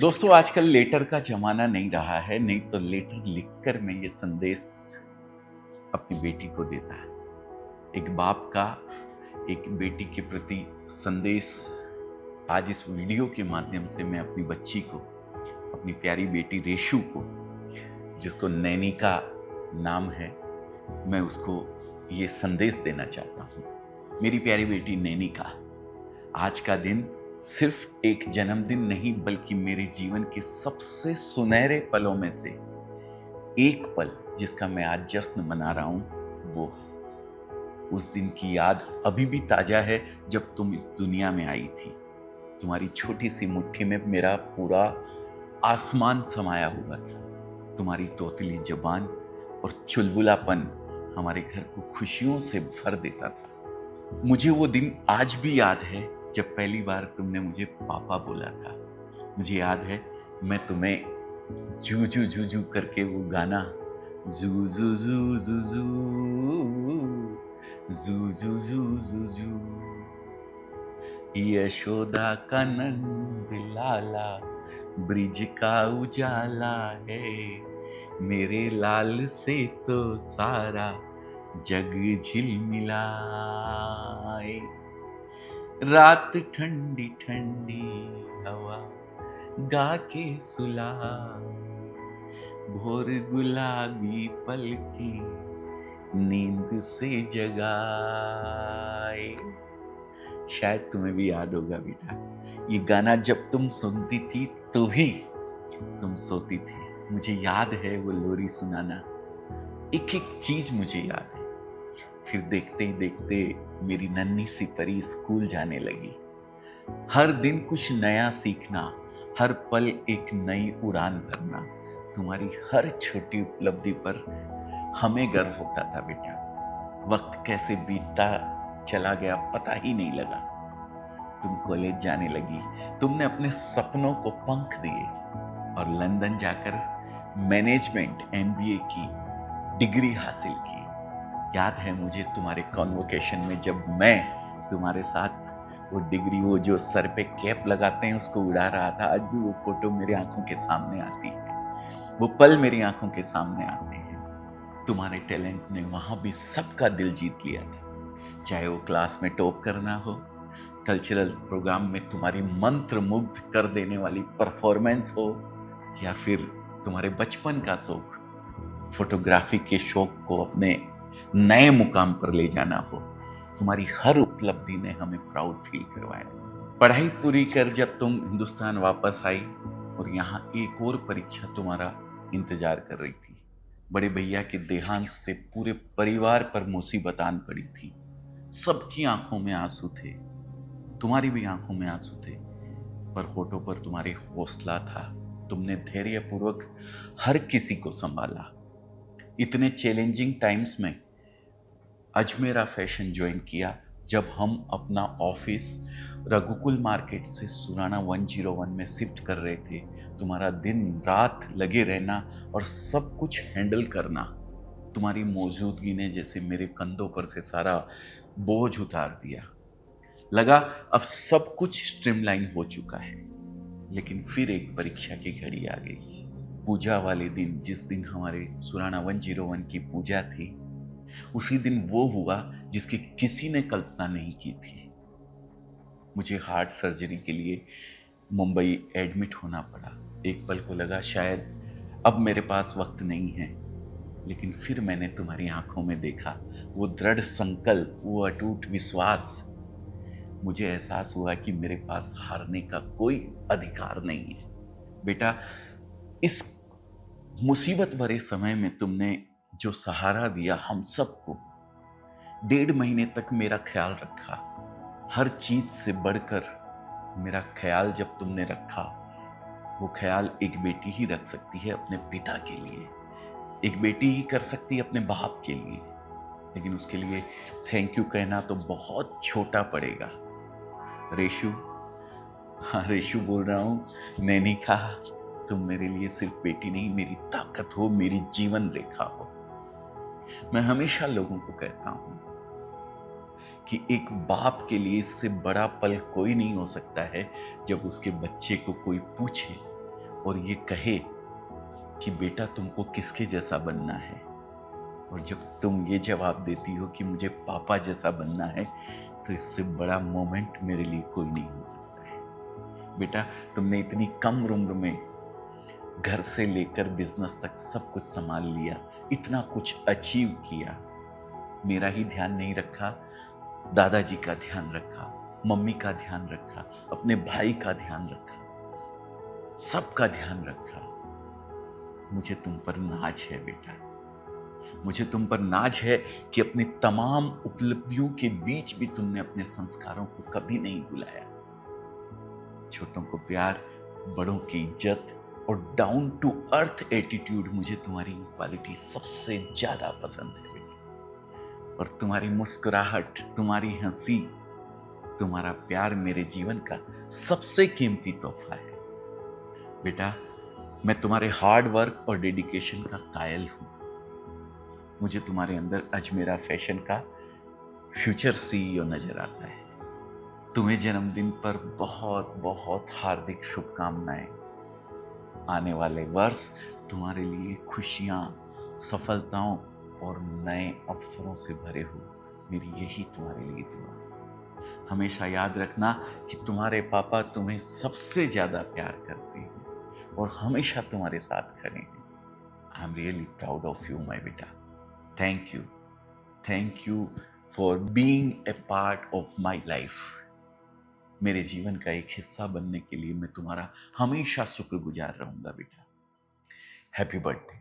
दोस्तों आजकल लेटर का ज़माना नहीं रहा है, नहीं तो लेटर लिखकर मैं ये संदेश अपनी बेटी को देता। एक बाप का एक बेटी के प्रति संदेश आज इस वीडियो के माध्यम से मैं अपनी बच्ची को, अपनी प्यारी बेटी रेशु को, जिसको नैनी का नाम है, मैं उसको ये संदेश देना चाहता हूँ। मेरी प्यारी बेटी नैनी का आज का दिन सिर्फ एक जन्मदिन नहीं बल्कि मेरे जीवन के सबसे सुनहरे पलों में से एक पल जिसका मैं आज जश्न मना रहा हूं वो है। उस दिन की याद अभी भी ताजा है जब तुम इस दुनिया में आई थी। तुम्हारी छोटी सी मुट्ठी में मेरा पूरा आसमान समाया हुआ था। तुम्हारी तोतली जबान और चुलबुलापन हमारे घर को खुशियों से भर देता था। मुझे वो दिन आज भी याद है जब पहली बार तुमने मुझे पापा बोला था। मुझे याद है मैं तुम्हें जू जू जू जू करके वो गाना जू जू जू जू जू जू जू जू जू जू यशोदा का नंद लाला ब्रिज का उजाला है, मेरे लाल से तो सारा जग झिलमिलाए। रात ठंडी ठंडी हवा गा के सुला, भोर गुलाबी पलकी नींद से जगाए। शायद तुम्हें भी याद होगा बेटा, ये गाना जब तुम सुनती थी तो ही तुम सोती थी। मुझे याद है वो लोरी सुनाना, एक एक चीज मुझे याद है। फिर देखते ही देखते मेरी नन्ही सी परी स्कूल जाने लगी। हर दिन कुछ नया सीखना, हर पल एक नई उड़ान भरना। तुम्हारी हर छोटी उपलब्धि पर हमें गर्व होता था बेटा। वक्त कैसे बीतता चला गया पता ही नहीं लगा। तुम कॉलेज जाने लगी, तुमने अपने सपनों को पंख दिए और लंदन जाकर मैनेजमेंट एमबीए की डिग्री हासिल की। याद है मुझे तुम्हारे कॉन्वोकेशन में जब मैं तुम्हारे साथ वो डिग्री, वो जो सर पे कैप लगाते हैं उसको उड़ा रहा था। आज भी वो फोटो मेरी आंखों के सामने आती है, वो पल मेरी आंखों के सामने आते हैं। तुम्हारे टैलेंट ने वहां भी सबका दिल जीत लिया था। चाहे वो क्लास में टॉप करना हो, कल्चरल प्रोग्राम में तुम्हारी मंत्र मुग्ध कर देने वाली परफॉर्मेंस हो, या फिर तुम्हारे बचपन का शौक, फोटोग्राफी के शौक को अपने नए मुकाम पर ले जाना हो। तुम्हारी हर उपलब्धि ने हमें प्राउड फील करवाया। पढ़ाई पूरी कर जब तुम हिंदुस्तान वापस आई और यहाँ एक और परीक्षा तुम्हारा इंतजार कर रही थी। बड़े भैया के देहांत से पूरे परिवार पर मुसीबत आन पड़ी थी। सबकी आंखों में आंसू थे, तुम्हारी भी आंखों में आंसू थे, पर होठों पर तुम्हारी हौसला था। तुमने धैर्यपूर्वक हर किसी को संभाला। इतने चैलेंजिंग टाइम्स में अजमेरा फैशन ज्वाइन किया जब हम अपना ऑफिस रघुकुल मार्केट से सुराना 101 में शिफ्ट कर रहे थे। तुम्हारा दिन रात लगे रहना और सब कुछ हैंडल करना, तुम्हारी मौजूदगी ने जैसे मेरे कंधों पर से सारा बोझ उतार दिया। लगा अब सब कुछ स्ट्रीमलाइन हो चुका है, लेकिन फिर एक परीक्षा की घड़ी आ गई। पूजा वाले दिन, जिस दिन हमारे सुराना 101 की पूजा थी, उसी दिन वो हुआ जिसकी किसी ने कल्पना नहीं की थी। मुझे हार्ट सर्जरी के लिए मुंबई एडमिट होना पड़ा। एक पल को लगा शायद अब मेरे पास वक्त नहीं है, लेकिन फिर मैंने तुम्हारी आंखों में देखा वो दृढ़ संकल्प, वो अटूट विश्वास। मुझे एहसास हुआ कि मेरे पास हारने का कोई अधिकार नहीं है। बेटा, इस मुसीबत भरे समय में तुमने जो सहारा दिया हम सबको, 1.5 महीने तक मेरा ख्याल रखा। हर चीज से बढ़कर मेरा ख्याल जब तुमने रखा, वो ख्याल एक बेटी ही रख सकती है अपने पिता के लिए, एक बेटी ही कर सकती है अपने बाप के लिए। लेकिन उसके लिए थैंक यू कहना तो बहुत छोटा पड़ेगा। रेशु, हाँ रेशु बोल रहा हूँ, नैनी का, तुम मेरे लिए सिर्फ बेटी नहीं, मेरी ताकत हो, मेरी जीवन रेखा हो। मैं हमेशा लोगों को कहता हूं कि एक बाप के लिए इससे बड़ा पल कोई नहीं हो सकता है जब उसके बच्चे को कोई पूछे और ये कहे कि बेटा तुमको किसके जैसा बनना है, और जब तुम ये जवाब देती हो कि मुझे पापा जैसा बनना है, तो इससे बड़ा मोमेंट मेरे लिए कोई नहीं हो सकता है। बेटा, तुमने इतनी कम उम्र में घर से लेकर बिजनेस तक सब कुछ संभाल लिया, इतना कुछ अचीव किया। मेरा ही ध्यान नहीं रखा, दादाजी का ध्यान रखा, मम्मी का ध्यान रखा, अपने भाई का ध्यान रखा, सबका ध्यान रखा। मुझे तुम पर नाज है बेटा, मुझे तुम पर नाज है कि अपनी तमाम उपलब्धियों के बीच भी तुमने अपने संस्कारों को कभी नहीं भुलाया। छोटों को प्यार, बड़ों की इज्जत और डाउन टू अर्थ एटीट्यूड, मुझे तुम्हारी क्वालिटी सबसे ज्यादा पसंद है बेटा। और तुम्हारी मुस्कुराहट, तुम्हारी हंसी, तुम्हारा प्यार मेरे जीवन का सबसे कीमती तोहफा है बेटा। मैं तुम्हारे हार्ड वर्क और डेडिकेशन का कायल हूं। मुझे तुम्हारे अंदर अजमेरा फैशन का फ्यूचर सीईओ नजर आता है। तुम्हें जन्मदिन पर बहुत बहुत हार्दिक शुभकामनाएं। आने वाले वर्ष तुम्हारे लिए खुशियां, सफलताओं और नए अवसरों से भरे हो, मेरी यही तुम्हारे लिए दुआ है। हमेशा याद रखना कि तुम्हारे पापा तुम्हें सबसे ज्यादा प्यार करते हैं और हमेशा तुम्हारे साथ खड़े हैं। I am really proud of you my बेटा। Thank you, thank you for being a part of my life. मेरे जीवन का एक हिस्सा बनने के लिए मैं तुम्हारा हमेशा शुक्रगुजार रहूंगा बेटा। Happy birthday.